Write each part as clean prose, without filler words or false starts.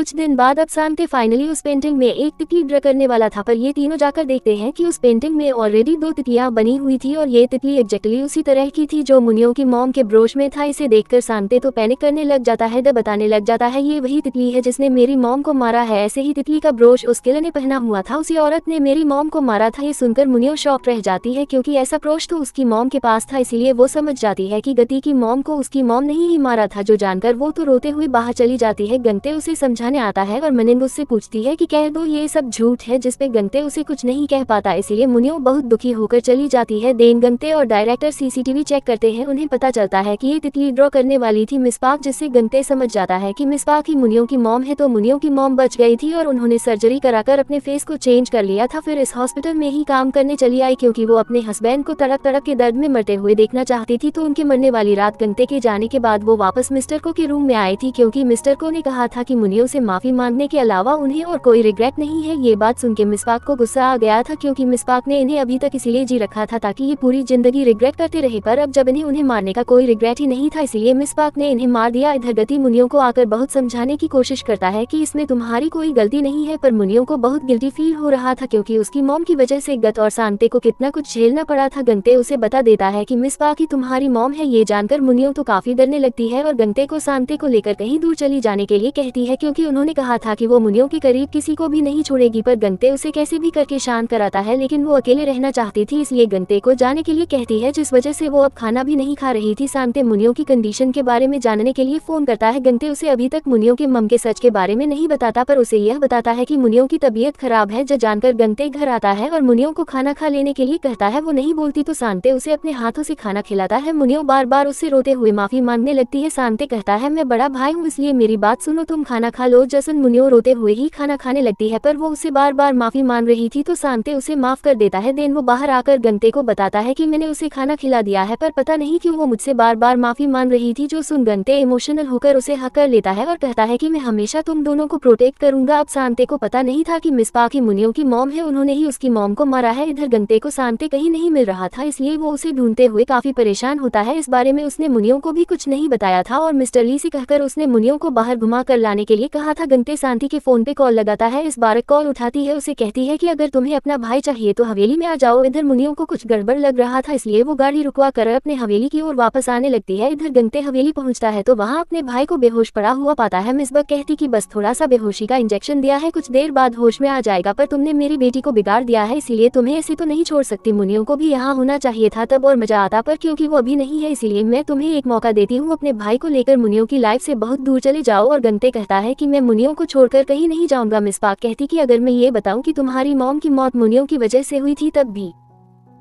कुछ दिन बाद अब शांति फाइनली उस पेंटिंग में एक तितली ड्रा करने वाला था, पर ये तीनों जाकर देखते हैं कि उस पेंटिंग में ऑलरेडी 2 तितलियां बनी हुई थी और ये तितली एग्जैक्टली उसी तरह की थी जो मुनियो की मॉम के ब्रोश में था। इसे देखकर शांति तो पैनिक करने लग जाता है, डर बताने लग जाता है ये वही तितली है जिसने मेरी मॉम को मारा है। ऐसे ही तितली का ब्रोश उस किलर ने पहना हुआ था, उसी औरत ने मेरी मॉम को मारा था। ये सुनकर मुनियो शॉक रह जाती है क्योंकि ऐसा ब्रोश तो उसकी मॉम के पास था, इसीलिए वो समझ जाती है कि गति की मॉम को उसकी मॉम ने ही मारा था। जो जानकर वो तो रोते हुए बाहर चली जाती है। गंते उसे समझाने आता है और मनिंग उससे पूछती है कि कह दो ये सब झूठ है, जिसपे गंते उसे कुछ नहीं कह पाता, इसीलिए मुनियो बहुत दुखी होकर चली जाती है। देन गंते और डायरेक्टर सीसीटीवी चेक करते हैं। उन्हें पता चलता है कि ये तितली ड्रॉ करने वाली थी मिसबाक, जिससे गंते समझ जाता है कि मिसबाक ही मुनियो की मॉम है। तो मुनियो की मॉम बच गई थी और उन्होंने सर्जरी कराकर अपने फेस को चेंज कर लिया था। फिर इस हॉस्पिटल में ही काम करने चली आई क्योंकि वो अपने हस्बैंड को तड़प तड़प के दर्द में मरते हुए देखना चाहती थी। तो उनके मरने वाली रात गंते के जाने के बाद वो वापस मिस्टर को के रूम में आई थी क्योंकि मिस्टर को ने कहा था कि मुनियो से माफी मांगने के अलावा उन्हें और कोई रिग्रेट नहीं है। ये बात सुनकर मिसबाक को गुस्सा आ गया था क्योंकि मिसबाक ने इन्हें अभी तक इसीलिए जी रखा था ताकि ये पूरी जिंदगी रिग्रेट करते रहे, पर अब जब इन्हें उन्हें मारने का कोई रिग्रेट ही नहीं था इसलिए मिसबाक ने इन्हें मार दिया। इधर गति मुनियो को आकर बहुत समझाने की कोशिश करता है कि इसमें तुम्हारी कोई गलती नहीं है, पर मुनियो को बहुत गिल्टी फील हो रहा था क्योंकि उसकी मॉम की वजह से गत और शांति को कितना कुछ झेलना पड़ा था। गंते उसे बता देता है कि मिसबाक ही तुम्हारी मॉम है। ये जानकर मुनियो तो काफी डरने लगती है और गंते को शांति को लेकर कहीं दूर चली जाने के लिए कहती है क्योंकि उन्होंने कहा था कि वो मुनियो के करीब किसी को भी नहीं छोड़ेगी। पर गंते उसे कैसे भी करके शांत कराता है, लेकिन वो अकेले रहना चाहती थी इसलिए गंते को जाने के लिए कहती है, जिस वजह से वो अब खाना भी नहीं खा रही थी। शांति मुनियो की कंडीशन के बारे में जानने के लिए फोन करता है। गंते उसे अभी तक मुनियो के मम के सच के बारे में नहीं बताता, पर उसे यह बताता है कि मुनियो की तबीयत खराब है। जो जानकर गंते घर आता है और मुनियो को खाना खा लेने के लिए कहता है। वो नहीं बोलती तो शांति उसे अपने हाथों से खाना खिलाता है। मुनियो बार बार उससे रोते हुए माफी मांगने लगती है। शांति कहता है मैं बड़ा भाई हूँ इसलिए मेरी बात सुनो, तुम खाना खा लो। जसन मुनियो रोते हुए ही खाना खाने लगती है, पर वो उसे बार बार माफी मांग रही थी तो शांति उसे माफ कर देता है। देन वो बाहर आकर गंते को बताता है कि मैंने उसे खाना खिला दिया है, पर पता नहीं क्यों वो मुझसे बार बार माफी मांग रही थी। जो सुन गंते इमोशनल होकर उसे हक कर लेता है और कहता है कि मैं हमेशा तुम दोनों को प्रोटेक्ट करूंगा। अब शांति को पता नहीं था कि मिसबाक ही मुनियो की मॉम है, उन्होंने ही उसकी मॉम को मारा है। इधर गंते को शांति कहीं नहीं मिल रहा था इसलिए वो उसे ढूंढते हुए काफी परेशान होता है। इस बारे में उसने मुनियो को भी कुछ नहीं बताया था और मिस्टर ली से कहकर उसने मुनियो को बाहर घुमा कर लाने के लिए कहा था। गंते शांति के फोन पे कॉल लगाता है। इस बार कॉल उठाती है, उसे कहती है कि अगर तुम्हें अपना भाई चाहिए तो हवेली में आ जाओ। इधर मुनियो को कुछ गड़बड़ लग रहा था इसलिए वो गाड़ी रुकवा कर अपने हवेली की ओर वापस आने लगती है। इधर गंते हवेली पहुंचता है तो वहाँ अपने भाई को बेहोश पड़ा हुआ पाता है। मिसबा कहती कि बस थोड़ा सा बेहोशी का इंजेक्शन दिया है, कुछ देर बाद होश में आ जाएगा, पर तुमने मेरी बेटी को बिगाड़ दिया है इसीलिए तुम्हें ऐसे तो नहीं छोड़ सकती। मुनियो को भी यहाँ होना चाहिए था तब और मजा आता, पर क्योंकि वो अभी नहीं है इसीलिए मैं तुम्हें एक मौका देती हूँ, अपने भाई को लेकर मुनियो की लाइफ से बहुत दूर चले जाओ। और गंते कहता है कि मैं मुनियो को छोड़कर कहीं नहीं जाऊंगा। मिसबाक कहती कि अगर मैं ये बताऊं कि तुम्हारी मॉम की मौत मुनियो की वजह से हुई थी तब भी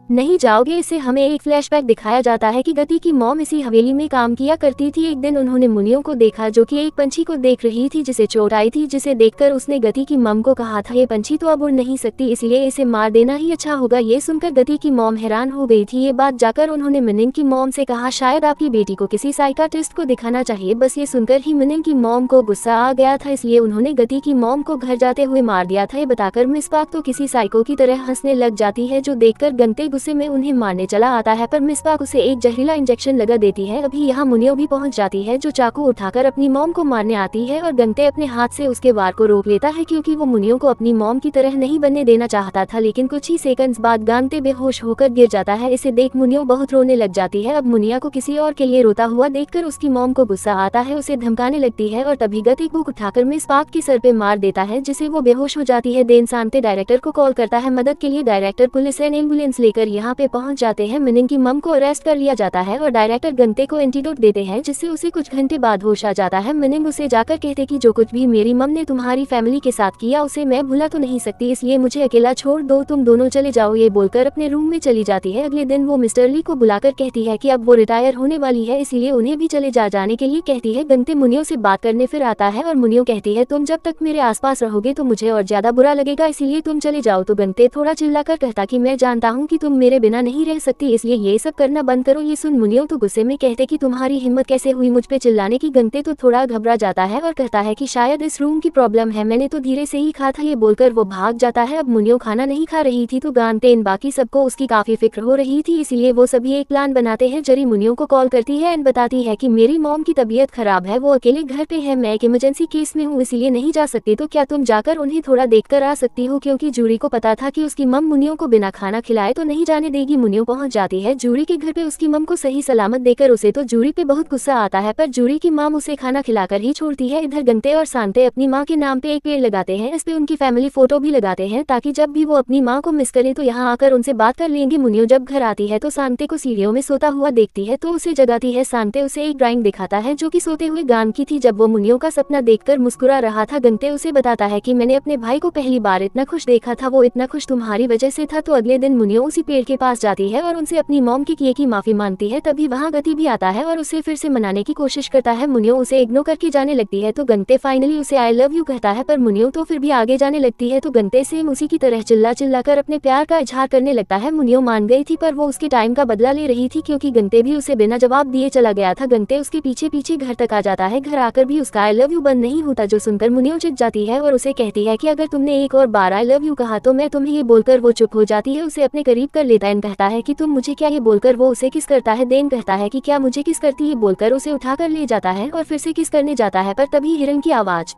नहीं जाओगे। इसे हमें एक फ्लैशबैक दिखाया जाता है कि गति की मॉम इसी हवेली में काम किया करती थी। एक दिन उन्होंने मुनियो को देखा जो कि एक पंछी को देख रही थी जिसे चोट आई थी, जिसे देखकर उसने गति की मॉम को कहा था ये पंछी तो अब उड़ नहीं सकती इसलिए इसे मार देना ही अच्छा होगा। ये सुनकर गति की मॉम हैरान हो गई थी। ये बात जाकर उन्होंने मिनिंग की मॉम से कहा शायद आपकी बेटी को किसी साइकाट्रिस्ट को दिखाना चाहिए। बस ये सुनकर ही मिनिंग की मॉम को गुस्सा आ गया था इसलिए उन्होंने गति की मॉम को घर जाते हुए मार दिया था। ये बताकर मिसबाक तो किसी साइको की तरह हंसने लग जाती है, जो देखकर गंते गुस्से में उन्हें मारने चला आता है, पर मिसबाक उसे एक जहरीला इंजेक्शन लगा देती है। अभी यहाँ मुनियो भी पहुंच जाती है जो चाकू उठाकर अपनी मॉम को मारने आती है और गंते अपने हाथ से उसके वार को रोक लेता है क्योंकि वो मुनियो को अपनी मॉम की तरह नहीं बनने देना चाहता था। लेकिन कुछ ही सेकंड्स बाद गंते बेहोश होकर गिर जाता है। इसे देख मुनियो बहुत रोने लग जाती है। अब मुनिया को किसी और के लिए रोता हुआ देखकर उसकी मॉम को गुस्सा आता है, उसे धमकाने लगती है और तभी गति बुक उठाकर मिसबाक के सर पे मार देता है जिससे वो बेहोश हो जाती है। देन शांति डायरेक्टर को कॉल करता है मदद के लिए। डायरेक्टर पुलिस एंड एम्बुलेंस लेकर यहाँ पे पहुंच जाते हैं। मिनिंग की मम को अरेस्ट कर लिया जाता है और डायरेक्टर गंते को एंटीडोट देते हैं जिससे उसे कुछ घंटे बाद होश आ जाता है। मिनिंग उसे जाकर कहते कि जो कुछ भी मेरी मम ने तुम्हारी फैमिली के साथ किया उसे मैं भुला तो नहीं सकती, इसलिए मुझे अकेला छोड़ दो, तुम दोनों चले जाओ। ये बोलकर अपने रूम में चली जाती है। अगले दिन वो मिस्टर ली को बुलाकर कहती है कि अब वो रिटायर होने वाली है इसीलिए उन्हें भी चले जाने के लिए कहती है। गंते मुनियो से बात करने फिर आता है और मुनियो कहती है तुम जब तक मेरे आसपास रहोगे तो मुझे और ज्यादा बुरा लगेगा, इसीलिए तुम चले जाओ। तो गंते थोड़ा चिल्लाकर कहता कि मैं जानता हूँ कि तुम मेरे बिना नहीं रह सकती, इसलिए ये सब करना बंद करो। ये सुन मुनियो तो गुस्से में कहते कि तुम्हारी हिम्मत कैसे हुई मुझ पे चिल्लाने की। गंते तो थोड़ा घबरा जाता है और कहता है कि शायद इस रूम की प्रॉब्लम है, मैंने तो धीरे से ही खा था। ये बोलकर वो भाग जाता है। अब मुनियो खाना नहीं खा रही थी तो गानते इन बाकी सबको उसकी काफी फिक्र हो रही थी, इसलिए वो सभी एक प्लान बनाते हैं। जरी मुनियो को कॉल करती है एंड बताती है कि मेरी मॉम की तबीयत खराब है, वो अकेले घर पे है, मैं एक इमरजेंसी केस में हूँ इसलिए नहीं जा सकती, तो क्या तुम जाकर उन्हें थोड़ा देखकर आ सकती हो। क्योंकि जूरी को पता था कि उसकी मम मुनियो को बिना खाना खिलाए तो नहीं जाने देगी। मुनियो पहुंच जाती है जूरी के घर पे उसकी मम को सही सलामत देकर। उसे तो जूरी पे बहुत गुस्सा आता है पर जूरी की मम उसे खाना खिलाकर ही छोड़ती है। इधर गंते और सांते अपनी माँ के नाम पे एक पेड़ लगाते हैं, इस पे उनकी फैमिली फोटो भी लगाते हैं ताकि जब भी वो अपनी माँ को मिस करें तो यहाँ आकर उनसे बात कर लेंगे। मुनियो जब घर आती है तो सांते को सीढ़ियों में सोता हुआ देखती है तो उसे जगाती है। सांते उसे एक ड्राइंग दिखाता है जो कि सोते हुए गान की थी। जब वो मुनियो का सपना देखकर मुस्कुरा रहा था, गंते उसे बताता है कि मैंने अपने भाई को पहली बार इतना खुश देखा था, वो इतना खुश तुम्हारी वजह से था। तो अगले दिन मुनियो उसी पेड़ के पास जाती है और उनसे अपनी मॉम के किए की माफी मांगती है। तभी वहाँ गति भी आता है और उसे फिर से मनाने की कोशिश करता है। मुनियो उसे इग्नोर करके जाने लगती है तो गंते फाइनली उसे आई लव यू कहता है, पर मुनियो तो फिर भी आगे जाने लगती है। तो गंते सेम उसी की तरह चिल्ला चिल्ला कर अपने प्यार का इजहार करने लगता है। मुनियो मान गई थी पर वो उसके टाइम का बदला ले रही थी क्योंकि गंते भी उसे बिना जवाब दिए चला गया था। गंते उसके पीछे पीछे घर तक आ जाता है, घर आकर भी उसका आई लव यू बंद नहीं होता, जो सुनकर मुनियो चिढ़ जाती है और उसे कहती है कि अगर तुमने एक और बार आई लव यू कहा तो मैं तुम्हें। ये बोलकर वो चुप हो जाती है, उसे अपने करीब कर लेता है, कहता है कि तुम मुझे क्या। ये बोलकर वो उसे किस करता है, देन कहता है कि क्या मुझे किस करती। ये बोलकर उसे उठाकर ले जाता है और फिर से किस करने जाता है, पर तभी हिरन की आवाज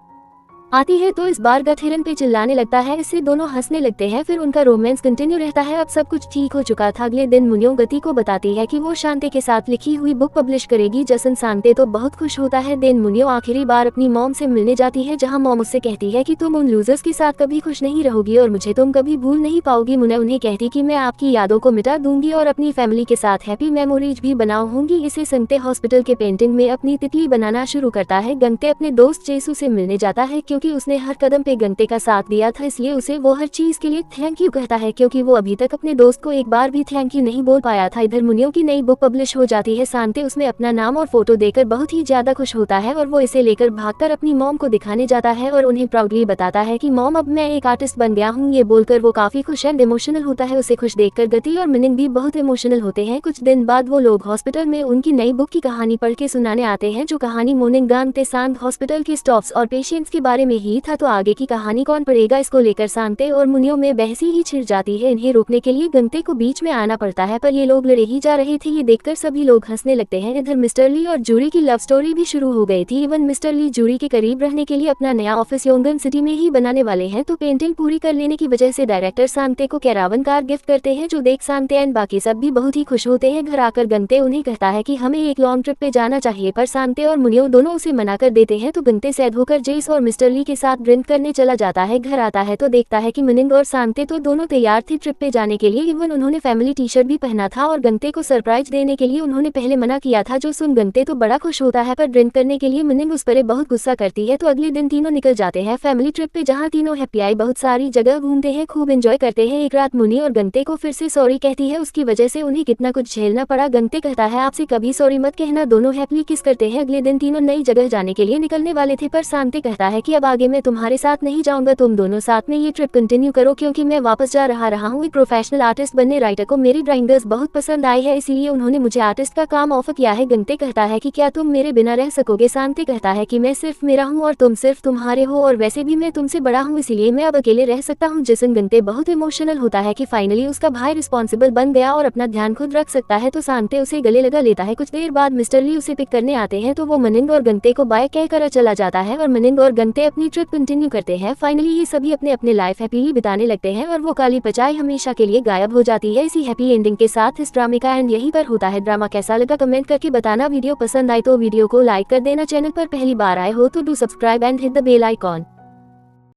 आती है तो इस बार गथ हिरन पे चिल्लाने लगता है। इससे दोनों हंसने लगते हैं, फिर उनका रोमांस कंटिन्यू रहता है। अब सब कुछ ठीक हो चुका था। अगले दिन मुनियो गति को बताती है कि वो शांते के साथ लिखी हुई बुक पब्लिश करेगी। जसन शांते तो बहुत खुश होता है। देन मुनियो आखिरी बार अपनी मॉम से मिलने जाती है जहाँ मॉम उससे कहती है कि तुम उन लूजर्स के साथ कभी खुश नहीं रहोगी और मुझे तुम कभी भूल नहीं पाओगी। मुनियो उन्हें कहती कि मैं आपकी यादों को मिटा दूंगी और अपनी फैमिली के साथ हैप्पी मेमोरीज भी बनाऊंगी। इसे सुनते हॉस्पिटल के पेंटिंग में अपनी तितली बनाना शुरू करता है। गंते अपने दोस्त जेसू से मिलने जाता है क्योंकि उसने हर कदम पे गंते का साथ दिया था, इसलिए उसे वो हर चीज के लिए थैंक यू कहता है क्योंकि वो अभी तक अपने दोस्त को एक बार भी थैंक यू नहीं बोल पाया था। इधर मुनियो की नई बुक पब्लिश हो जाती है। सांते उसमें अपना नाम और फोटो देकर बहुत ही ज्यादा खुश होता है और वो इसे लेकर भागकर अपनी मॉम को दिखाने जाता है और उन्हें प्राउडली बताता है कि मॉम अब मैं एक आर्टिस्ट बन गया हूँ। ये बोलकर वो काफी खुश एंड इमोशनल होता है। उसे खुश देखकर गति और मिनिंग भी बहुत इमोशनल होते हैं। कुछ दिन बाद वो लोग हॉस्पिटल में उनकी नई बुक की कहानी पढ़ के सुनाने आते हैं, जो कहानी मोर्निंग गानते सांत हॉस्पिटल के स्टाफ्स और पेशेंट्स के बारे में ही था। तो आगे की कहानी कौन पढ़ेगा, इसको लेकर सांते और मुनियो में बहसी ही छिड़ जाती है। इन्हें रोकने के लिए गंते को बीच में आना पड़ता है पर ये लोग लड़े ही जा रहे थे। ये देखकर सभी लोग हंसने लगते हैं। इधर मिस्टर ली और जूरी की लव स्टोरी भी शुरू हो गई थी। इवन मिस्टर ली जूरी के करीब रहने के लिए अपना नया ऑफिस योंगन सिटी में ही बनाने वाले हैं। तो पेंटिंग पूरी कर लेने की वजह से डायरेक्टर सांते को कैरावन कार गिफ्ट करते हैं, जो देख सांते एंड बाकी सब भी बहुत ही खुश होते हैं। घर आकर गंते उन्हें कहता है कि हमें एक लॉन्ग ट्रिप पे जाना चाहिए, पर सांते और मुनियो दोनों उसे मना कर देते हैं। तो गंते सैद होकर जेस और मिस्टर ली के साथ ड्रिंक करने चला जाता है। घर आता है तो देखता है कि मिनिंग और सांते तो दोनों तैयार थे ट्रिप पे जाने के लिए। इवन उन्होंने फैमिली टी शर्ट भी पहना था और गंते को सरप्राइज देने के लिए उन्होंने पहले मना किया था, जो सुन गंते तो बड़ा खुश होता है। पर ड्रिंक करने के लिए मिनिंग उस पर बहुत गुस्सा करती है। तो अगले दिन तीनों निकल जाते हैं फैमिली ट्रिप पे, जहाँ तीनों हैप्पी आई बहुत सारी जगह घूमते हैं, खूब एंजॉय करते हैं। एक रात मुनी और गंते को फिर से सॉरी कहती है, उसकी वजह से उन्हें कितना कुछ झेलना पड़ा। गंते कहता है आपसे कभी सॉरी मत कहना। दोनों हैप्पी किस करते हैं। अगले दिन तीनों नई जगह जाने के लिए निकलने वाले थे, पर सांते कहता है कि अब आगे मैं तुम्हारे साथ नहीं जाऊंगा, तुम दोनों साथ में ये ट्रिप कंटिन्यू करो क्योंकि मैं वापस जा रहा हूँ एक प्रोफेशनल आर्टिस्ट बनने। राइटर को मेरी ड्राइंग्स बहुत पसंद आई है, इसीलिए उन्होंने मुझे आर्टिस्ट का काम ऑफर किया है। गंते कहता है कि क्या तुम मेरे बिना रह सकोगे। सांते कहता है कि मैं सिर्फ मेरा हूँ और तुम सिर्फ तुम्हारे हो, और वैसे भी मैं तुमसे बड़ा हूँ इसीलिए मैं अब अकेले रह सकता हूँ। जिसन गंते बहुत इमोशनल होता है कि फाइनली उसका भाई रिस्पॉन्सिबल बन गया और अपना ध्यान खुद रख सकता है। तो सांते उसे गले लगा लेता है। कुछ देर बाद मिस्टर ली उसे पिक करने आते हैं, तो वो मनिंग और गंते को बाय कहकर चला जाता है और मनिंग और गंते अपनी ट्रिप कंटिन्यू करते हैं। फाइनली ये सभी अपने अपने लाइफ हैप्पीली बिताने लगते हैं और वो काली पचाई हमेशा के लिए गायब हो जाती है। इसी हैप्पी एंडिंग के साथ इस ड्रामे का एंड यहीं पर होता है। ड्रामा कैसा लगा कमेंट करके बताना। वीडियो पसंद आए तो वीडियो को लाइक कर देना। चैनल पर पहली बार आए हो तो do subscribe and hit the bell icon.